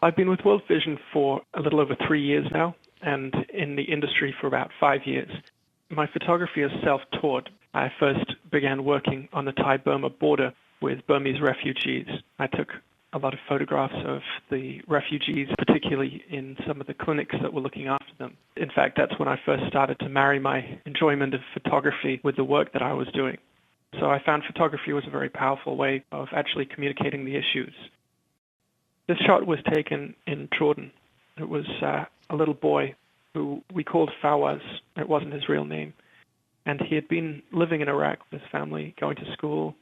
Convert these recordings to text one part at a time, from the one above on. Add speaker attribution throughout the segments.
Speaker 1: I've been with World Vision for a little over 3 years now, and in the industry for about 5 years. My photography is self-taught. I first began working on the Thai-Burma border with Burmese refugees. I took a lot of photographs of the refugees, particularly in some of the clinics that were looking after them. In fact, that's when I first started to marry my enjoyment of photography with the work that I was doing. So I found photography was a very powerful way of actually communicating the issues. This shot was taken in Jordan. It was a little boy who we called Fawaz. It wasn't his real name. And he had been living in Iraq with his family, going to school.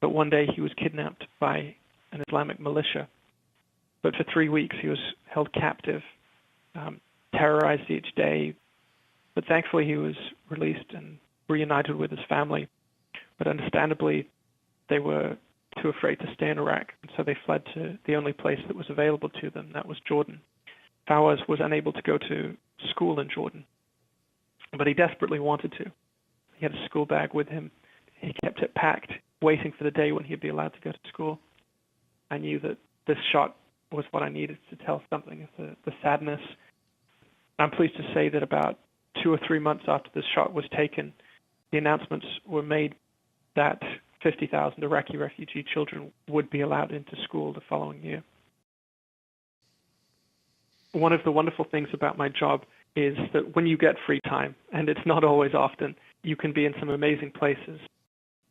Speaker 1: But one day he was kidnapped by an Islamic militia. But for 3 weeks he was held captive, terrorized each day. But thankfully he was released and reunited with his family. But understandably, they were too afraid to stay in Iraq, and so they fled to the only place that was available to them, that was Jordan. Fawaz was unable to go to school in Jordan, but he desperately wanted to. He had a school bag with him. He kept it packed, waiting for the day when he'd be allowed to go to school. I knew that this shot was what I needed to tell something of the sadness. I'm pleased to say that about 2 or 3 months after this shot was taken, the announcements were made that 50,000 Iraqi refugee children would be allowed into school the following year. One of the wonderful things about my job is that when you get free time, and it's not always often, you can be in some amazing places.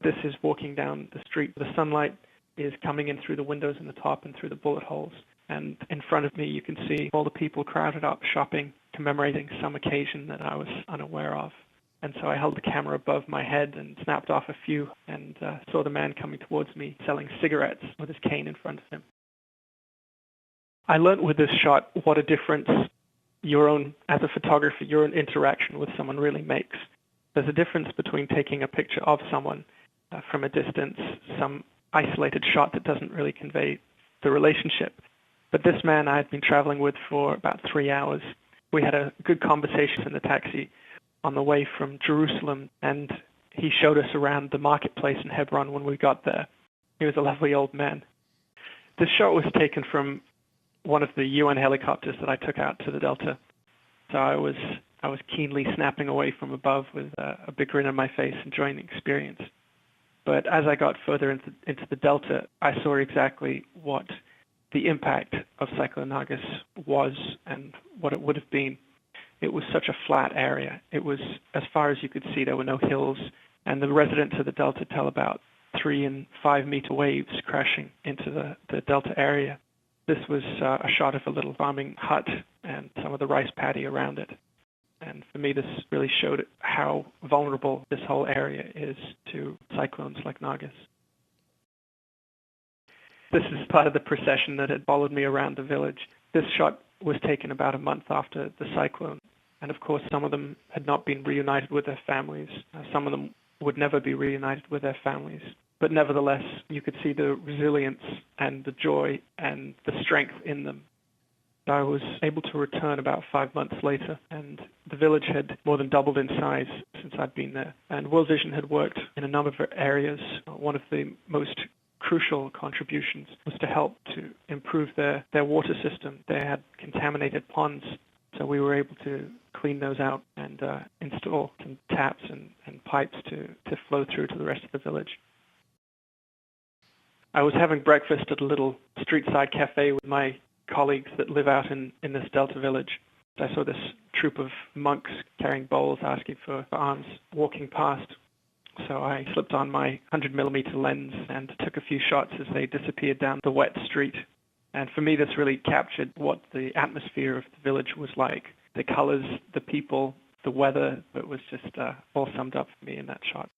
Speaker 1: This is walking down the street. The sunlight is coming in through the windows in the top and through the bullet holes. And in front of me, you can see all the people crowded up shopping, commemorating some occasion that I was unaware of. And so I held the camera above my head and snapped off a few and saw the man coming towards me selling cigarettes with his cane in front of him. I learned with this shot what a difference as a photographer, your own interaction with someone really makes. There's a difference between taking a picture of someone from a distance, some isolated shot that doesn't really convey the relationship. But this man I had been traveling with for about 3 hours. We had a good conversation in the taxi on the way from Jerusalem, and he showed us around the marketplace in Hebron when we got there. He was a lovely old man. This shot was taken from one of the UN helicopters that I took out to the Delta. So I was keenly snapping away from above with a big grin on my face, enjoying the experience. But as I got further into the Delta, I saw exactly what the impact of Cyclone August was and what it would have been. It was such a flat area. It was, as far as you could see, there were no hills, and the residents of the Delta tell about 3 and 5 meter waves crashing into the Delta area. This was a shot of a little farming hut and some of the rice paddy around it. And for me, this really showed how vulnerable this whole area is to cyclones like August. This is part of the procession that had followed me around the village. This shot was taken about a month after the cyclone. And of course, some of them had not been reunited with their families. Some of them would never be reunited with their families. But nevertheless, you could see the resilience and the joy and the strength in them. I was able to return about 5 months later, and the village had more than doubled in size since I'd been there. And World Vision had worked in a number of areas. One of the most crucial contributions was to help to improve their water system. They had contaminated ponds, so we were able to clean those out and install some taps and pipes to flow through to the rest of the village. I was having breakfast at a little street-side cafe with my colleagues that live out in this Delta village. I saw this troop of monks carrying bowls, asking for alms, walking past. So I slipped on my 100mm lens and took a few shots as they disappeared down the wet street. And for me, this really captured what the atmosphere of the village was like. The colors, the people, the weather, it was just all summed up for me in that shot.